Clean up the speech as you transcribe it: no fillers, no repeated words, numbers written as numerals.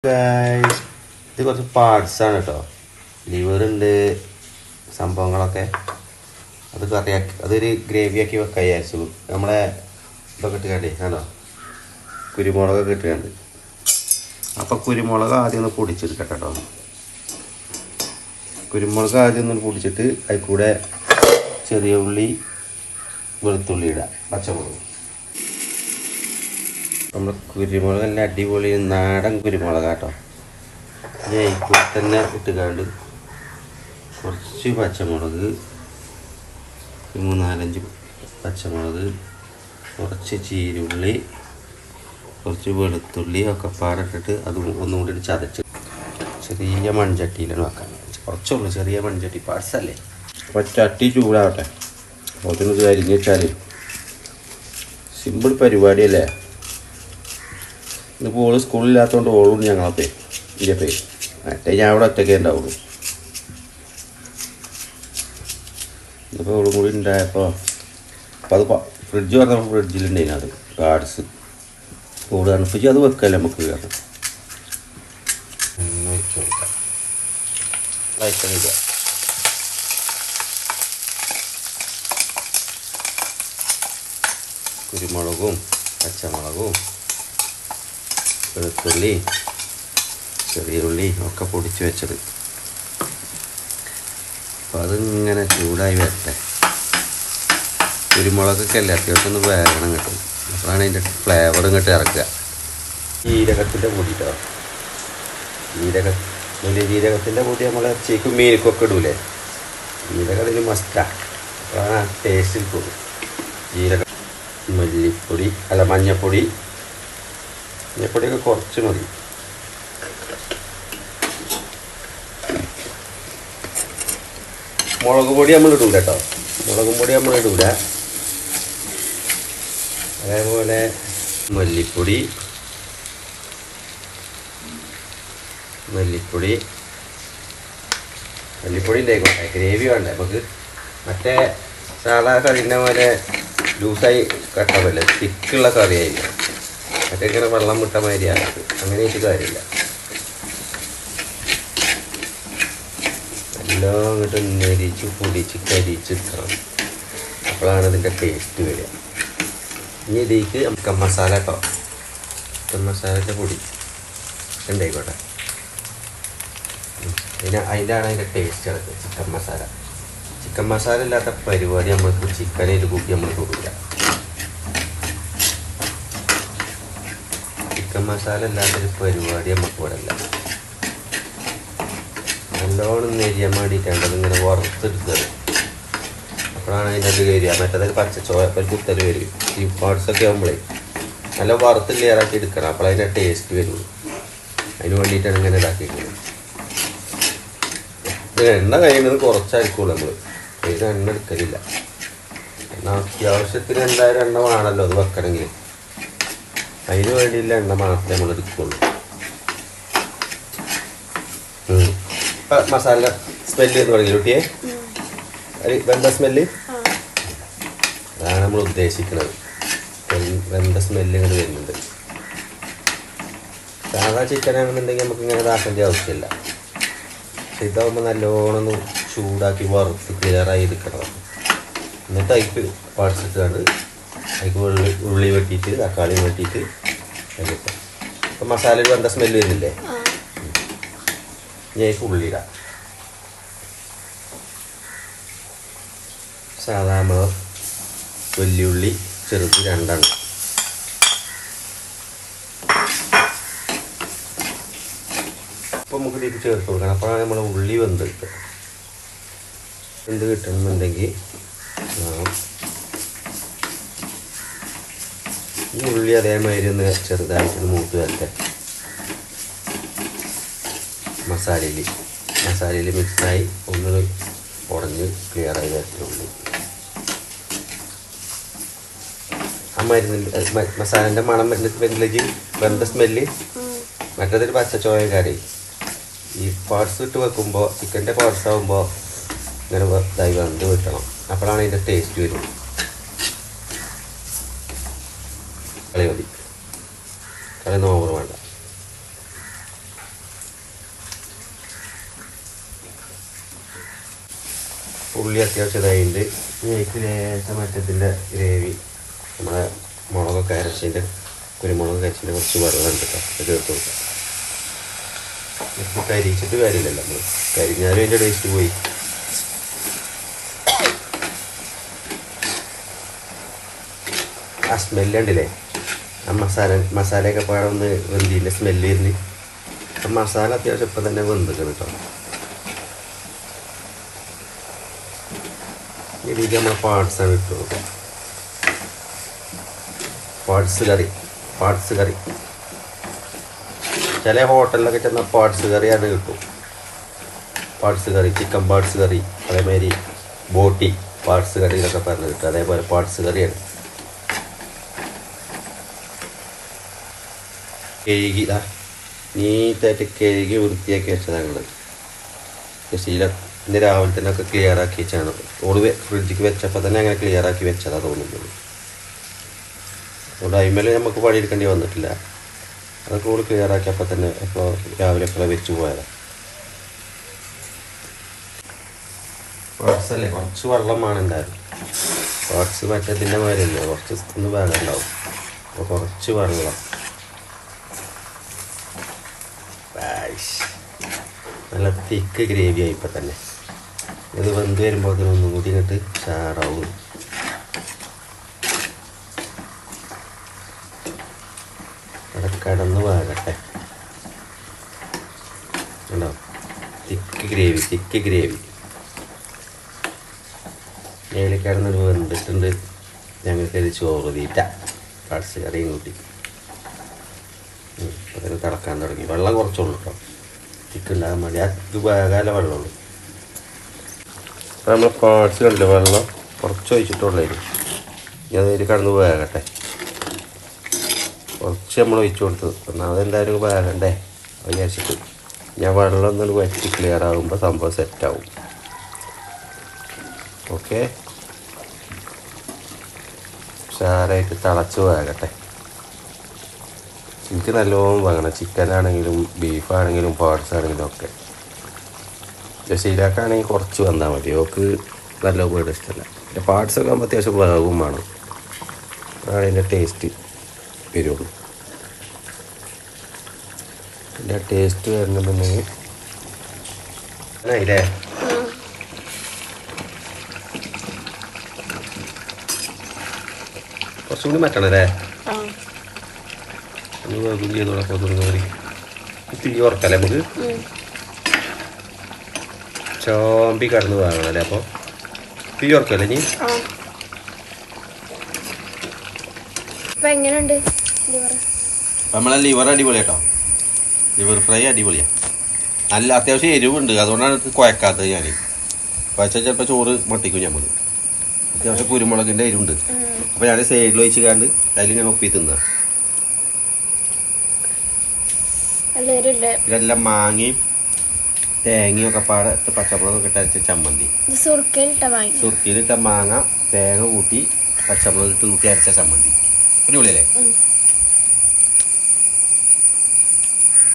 Guys ഇത് കുറച്ച് പാർട്സാണ് കേട്ടോ. ലിവറുണ്ട്, സംഭവങ്ങളൊക്കെ. അത് കറിയാക്കി അതൊരു ഗ്രേവിയാക്കി വെക്കാൻ വിചാരിച്ചു. നമ്മളെ ഇതൊക്കെ ഇട്ടുകണ്ടേ ആണോ, കുരുമുളകൊക്കെ ഇട്ടുകണ്ട്. അപ്പം കുരുമുളക് ആദ്യം ഒന്ന് പൊടിച്ചെടുക്കട്ടെ കേട്ടോ. കുരുമുളക് ആദ്യം ഒന്ന് പൊടിച്ചിട്ട് അതിൽ കൂടെ ചെറിയ ഉള്ളി, വെളുത്തുള്ളി ഇടാം, പച്ചമുളക്. നമ്മുടെ കുരുമുളക് നല്ല അടിപൊളി നാടൻ കുരുമുളക് കേട്ടോ. ഞാൻ ഇപ്പോൾ തന്നെ ഇട്ടുകാണ്ട് കുറച്ച് പച്ചമുളക്, 3-4 പച്ചമുളക്, കുറച്ച് ചീരുള്ളി, കുറച്ച് വെളുത്തുള്ളി ഒക്കെ പാടിട്ടിട്ട് അത് ഒന്നുകൂടി ചതച്ച് ചെറിയ മൺചട്ടിയിലാണ് വെക്കാൻ. കുറച്ചുള്ളൂ, ചെറിയ മൺചട്ടി പാഴ്സല്ലേ. അപ്പോൾ ചട്ടി ചൂടാവട്ടെ. അപ്പോൾ അതിനത് അരിഞ്ഞ് വെച്ചാൽ സിമ്പിൾ പരിപാടിയല്ലേ. ഇന്നിപ്പോൾ ഓള് സ്കൂളില്ലാത്തതുകൊണ്ട് ഓളും ഞങ്ങളെ എൻ്റെ പേര് മറ്റേ ഞാൻ അവിടെ ഒറ്റയ്ക്കേ ഉണ്ടാവുള്ളൂ. ഇന്നിപ്പോൾ ഓളും കൂടി ഉണ്ടായപ്പോൾ അത് ഫ്രിഡ്ജ് പറഞ്ഞപ്പോൾ ഫ്രിഡ്ജിലുണ്ടായിരുന്നു. അത് കാർഡ്സ് ഓട് തണുപ്പിച്ച് അത് വെക്കല്ലേ നമുക്ക്. കാരണം വെച്ച് കൊടുക്കാം, വയ്ക്കണില്ല. കുരുമുളകും പച്ചമുളകും വെളുത്തുള്ളി, ചെറിയ ഉള്ളി ഒക്കെ പൊടിച്ച് വെച്ചത്. അപ്പോൾ അതിങ്ങനെ ചൂടായി വരട്ടെ. കുരുമുളകൊക്കെ അല്ലേ അത്യാവശ്യം ഒന്ന് വേഗണം കിട്ടും. അപ്പോഴാണ് അതിൻ്റെ ഫ്ലേവർ ഇങ്ങോട്ട് ഇറക്കുക. ജീരകത്തിൻ്റെ പൊടി കേട്ടോ. വലിയ ജീരകത്തിൻ്റെ പൊടി നമ്മൾ ഇറച്ചിക്കും മീനിക്കൊക്കെ ഇടൂലേ. ജീരകം അതിന് മസ്റ്റാണ്. അപ്പോഴാണ് ടേസ്റ്റ് കിട്ടുള്ളൂ. ജീരകം, മല്ലിപ്പൊടി അല്ല മഞ്ഞൾപ്പൊടി, മഞ്ഞൾപ്പൊടിയൊക്കെ കുറച്ച് മതി. മുളക് പൊടി നമ്മൾ ഇടൂല കേട്ടോ. മുളകും പൊടി നമ്മൾ ഇടൂല. അതേപോലെ മല്ലിപ്പൊടി ഉണ്ടായിക്കോട്ടെ. ഗ്രേവി വേണ്ട നമുക്ക്. മറ്റേ സാധാ കറിൻ്റെ പോലെ ലൂസായി കട്ടമല്ല, തിക്കുള്ള കറിയായില്ല. മറ്റേ ഇങ്ങനെ വെള്ളം വിട്ട മാതിരിയാണ്. അങ്ങനെ ആയിട്ട് കാര്യമില്ല. എല്ലാം അങ്ങോട്ട് നെരിച്ച് പൊടിച്ച് കരിച്ചിട്ടണം. അപ്പോഴാണ് അതിൻ്റെ ടേസ്റ്റ് വരിക. ഇനി ഇതിലേക്ക് ചിക്കൻ മസാല കേട്ടോ. ചിക്കൻ മസാലയുടെ പൊടി ഉണ്ടായിക്കോട്ടെ. അതിൻ്റെയാണ് അതിൻ്റെ ടേസ്റ്റ് കിടക്കുക. ചിക്കൻ മസാല ഇല്ലാത്ത പരിപാടി നമുക്ക് ചിക്കനിൽ കൂട്ടി നമ്മൾ തൊടില്ല. ചിക്കൻ മസാല ഇല്ലാത്തൊരു പരിപാടി നമുക്ക് ഇവിടെ ഇല്ല. നല്ലോണം നെരിയാൻ വേണ്ടിയിട്ടാണ് അതിങ്ങനെ വറുത്തെടുത്തത്. അപ്പോഴാണ് അതിൻ്റെ അത് കയറിയ. മറ്റേതൊരു പച്ചച്ചോയപ്പോൾ കുത്തൽ വരും. ഈ പാർട്സൊക്കെ ആകുമ്പോഴേ നല്ല വറുത്ത് ക്ലിയറാക്കി എടുക്കണം. അപ്പോൾ അതിൻ്റെ ടേസ്റ്റ് വരുള്ളൂ. അതിന് വേണ്ടിയിട്ടാണ് ഇങ്ങനെ ഇതാക്കിയിരിക്കുന്നത്. എണ്ണ കഴിയുന്നത് കുറച്ചായിരിക്കുള്ളൂ. നമ്മൾ അതിന് എണ്ണ എടുക്കലില്ല. എന്നാൽ അത്യാവശ്യത്തിന് എന്തായാലും എണ്ണ വേണമല്ലോ അത് വെക്കണമെങ്കിൽ. അതിന് വേണ്ടിയില്ല എണ്ണ മാത്രമേ നമ്മൾ എടുക്കുള്ളൂ. മസാല സ്മെല്ല് എന്ന് തുടങ്ങി കുട്ടിയെ. വെന്ത സ്മെല്ല് അതാണ് നമ്മൾ ഉദ്ദേശിക്കുന്നത്. വെന്ത സ്മെല്ല് ഇങ്ങനെ വരുന്നുണ്ട്. സാധാ ചിക്കനാണെന്നുണ്ടെങ്കിൽ നമുക്ക് ഇങ്ങനെ ഇതാക്കേണ്ട ആവശ്യമില്ല. പക്ഷെ ഇതാകുമ്പോൾ നല്ലോണം ചൂടാക്കി വറുത്ത് ക്ലിയറായി എടുക്കണം. എന്നിട്ട് അതിക്ക് പാടിച്ചിട്ടാണ് അതിക്ക് ഉള്ളി വെട്ടിയിട്ട് തക്കാളി വെട്ടിയിട്ട് അതിലിട്ട്. അപ്പം മസാലയിൽ വെന്ത സ്മെല്ല് വരുന്നില്ലേ. ഞാൻ ഉള്ളിയിടാം. സാധാരണ വലിയുള്ളി ചെറുത് 2 അപ്പം നമുക്ക് ഇതിലേക്ക് ചേർത്ത് കൊടുക്കണം. അപ്പോഴാണ് നമ്മൾ ഉള്ളി വെന്ത് കിട്ടണമെന്നുണ്ടെങ്കിൽ ഈ ഉള്ളി അതേമാതിരി ഒന്ന് ചെറുതായിട്ട് മൂത്ത് വരട്ടെ. മസാലയിൽ മിക്സായി ഒന്ന് ഉടഞ്ഞ് ക്ലിയറായി വരട്ടുള്ളൂ. ആ മസാലേൻ്റെ മണം വരുന്നിലേക്ക് വെന്ത സ്മെല്ല്. മറ്റേതൊരു പച്ചച്ചോയ കറി. ഈ പാർട്സ് ഇട്ട് വെക്കുമ്പോൾ ചിക്കൻ്റെ പാർട്സ് ആകുമ്പോൾ ഇങ്ങനെ ഇതായി വെന്ത് കിട്ടണം. അപ്പോഴാണ് അതിൻ്റെ ടേസ്റ്റ് വരും. കളി മതി, കളി ഓവർ വേണ്ട. ഉള്ളി അത്യാവശ്യം ഇതായിട്ടുണ്ട്. ഇതിലേക്ക് ലേശം മറ്റത്തിൻ്റെ ഗ്രേവി നമ്മളെ മുളകൊക്കെ അരച്ചതിൻ്റെ കുരുമുളക് അരച്ചതിൻ്റെ കുറച്ച് വെള്ളം ഉണ്ട് കേട്ടോ അത് ചേർത്ത് കൊടുക്കാം. ഇപ്പോൾ കരിച്ചിട്ട് കാര്യമില്ലല്ലോ നമ്മൾ, കരിഞ്ഞാലും അതിൻ്റെ ടേസ്റ്റ് പോയി. ആ സ്മെല്ല് ഉണ്ടല്ലേ, ആ മസാലയൊക്കെ പാടെ ഒന്ന് വെന്തിൻ്റെ സ്മെല്ല് വരുന്നു. അപ്പം മസാല അത്യാവശ്യം ഇപ്പം തന്നെ വെന്തിക്കണം കേട്ടോ. ഇതിലേക്ക് നമ്മൾ പാർട്സാണ് ഇട്ട് കൊടുക്കുക. പാർട്സ് കറി ചില ഹോട്ടലിലൊക്കെ ചെന്നാൽ പാർട്സ് കറിയാണ് കിട്ടും. പാർട്സ് കറി, ചിക്കൻ പാർട്സ് കറി, അതേമാതിരി ബോട്ടി പാർട്സ് കറി എന്നൊക്കെ പറഞ്ഞ് കിട്ടും. അതേപോലെ പാർട്സ് കറിയാണ്. കഴുകി നീറ്റായിട്ട് കഴുകി വൃത്തിയാക്കി വെച്ചതാണ് ഞങ്ങൾ. ശീല ഇന്ന് രാവിലെ തന്നെ ഒക്കെ ക്ലിയറാക്കി വെച്ചാണ്. ഓട് ഫ്രിഡ്ജിക്ക് വെച്ചപ്പോൾ തന്നെ അങ്ങനെ ക്ലിയറാക്കി വെച്ചതാണ് തോന്നുന്നത്. അതുകൊണ്ട് അതിന്മേൽ നമുക്ക് പണിയെടുക്കേണ്ടി വന്നിട്ടില്ല. അതൊക്കെ ഓട് ക്ലിയറാക്കിയപ്പോൾ തന്നെ ഇപ്പോൾ രാവിലെ എപ്പോഴും വെച്ച് പോയതാണ്. പാർട്സല്ലേ കുറച്ച് വെള്ളമാണ് ഉണ്ടായിരുന്നു. പാർട്സ് മറ്റേതിൻ്റെ മാതിരിയല്ലേ, കുറച്ച് ഒന്ന് വേഗം ഉണ്ടാവും. അപ്പോൾ കുറച്ച് വെള്ളം. നല്ല തിക്ക് ഗ്രേവി ആയി ഇപ്പം തന്നെ. ഇത് വെന്ത് വരുമ്പോൾ അതിനൊന്നും കൂടി ഇങ്ങോട്ട് ചാറാവും. അവിടെ കിടന്ന് വേകട്ടെ. ഉണ്ടോ തിക്ക് ഗ്രേവി മേലെ കിടന്ന് വെന്തിട്ടുണ്ട്. ഞങ്ങൾക്കത് ചോറ് തീറ്റ പാർട്സ് കറിയും കൂട്ടി അതിന് തിളക്കാൻ തുടങ്ങി. വെള്ളം കുറച്ചുള്ളൂ കേട്ടോ, ചിക്കൻ മതി. അത് വേകാല വെള്ളമുള്ളൂ. അപ്പോൾ നമ്മൾ പാർട്സ് കണ്ടില്ല, വെള്ളം കുറച്ച് ഒഴിച്ചിട്ടുള്ളായിരുന്നു. ഞാൻ അതിൽ കിടന്ന് വേകട്ടെ. കുറച്ച് നമ്മൾ ഒഴിച്ചു കൊടുത്തു. എന്നാൽ അതെന്തായാലും വേകണ്ടേ വിചാരിച്ചിട്ട് ഞാൻ വെള്ളം ഒന്നും വറ്റി ക്ലിയർ ആകുമ്പോൾ സംഭവം സെറ്റാവും. ഓക്കെ, ഉഷാറായിട്ട് തിളച്ച് വേകട്ടെ. എനിക്ക് നല്ലോണം വേണം. ചിക്കനാണെങ്കിലും ബീഫാണെങ്കിലും പാർട്സ് ആണെങ്കിലും ഒക്കെ. ജസീലാക്കാണെങ്കിൽ കുറച്ച് വന്നാൽ മതി, ഓക്ക് നല്ല ഉപയോഗം ഇഷ്ടമല്ല. പിന്നെ പാർട്സൊക്കെ ആകുമ്പോൾ അത്യാവശ്യം വേഗവും വേണം, അതാണ് അതിൻ്റെ ടേസ്റ്റ് വരുള്ളൂ. അതിൻ്റെ ടേസ്റ്റ് വരണമെന്നുണ്ടെങ്കിൽ ഇല്ലേ കുറച്ചും കൂടി മാറ്റണല്ലേ. വേഗം ചെയ്തോളാം. തുടങ്ങി തീ ഉറക്കല്ലേ നമുക്ക്. ചോമ്പി കടന്ന് വാങ്ങണല്ലേ. അപ്പോൾ തീ ഉറക്കല്ലേ നീ. നമ്മളെ ലിവർ അടിപൊളിയാ കേട്ടോ. ലിവർ ഫ്രൈ അടിപൊളിയാണ്. നല്ല അത്യാവശ്യം എരിവുണ്ട്, അതുകൊണ്ടാണ് ഇത് കുഴക്കാത്തത്. ഞാൻ കുഴച്ചാൽ ചിലപ്പോൾ ചോറ് മട്ടിക്കും. നമ്മൾ അത്യാവശ്യം കുരുമുളകിൻ്റെ എരിവുണ്ട്. അപ്പോൾ ഞാൻ സൈഡിൽ ഒഴിച്ച് കണ്ട് അതിലിങ്ങനെ ഒപ്പി തിന്നാ. ഇതെല്ലാം മാങ്ങയും തേങ്ങയും ഒക്കെ പാടെ പച്ചമുളകൊക്കെ ഇട്ട് അരച്ച ചമ്മന്തി. സുർക്കയിലിട്ട മാങ്ങ തേങ്ങ കൂട്ടി പച്ചമുളക് ഇട്ട് കൂട്ടി അരച്ച ചമ്മന്തി. അടിപൊളിയല്ലേ?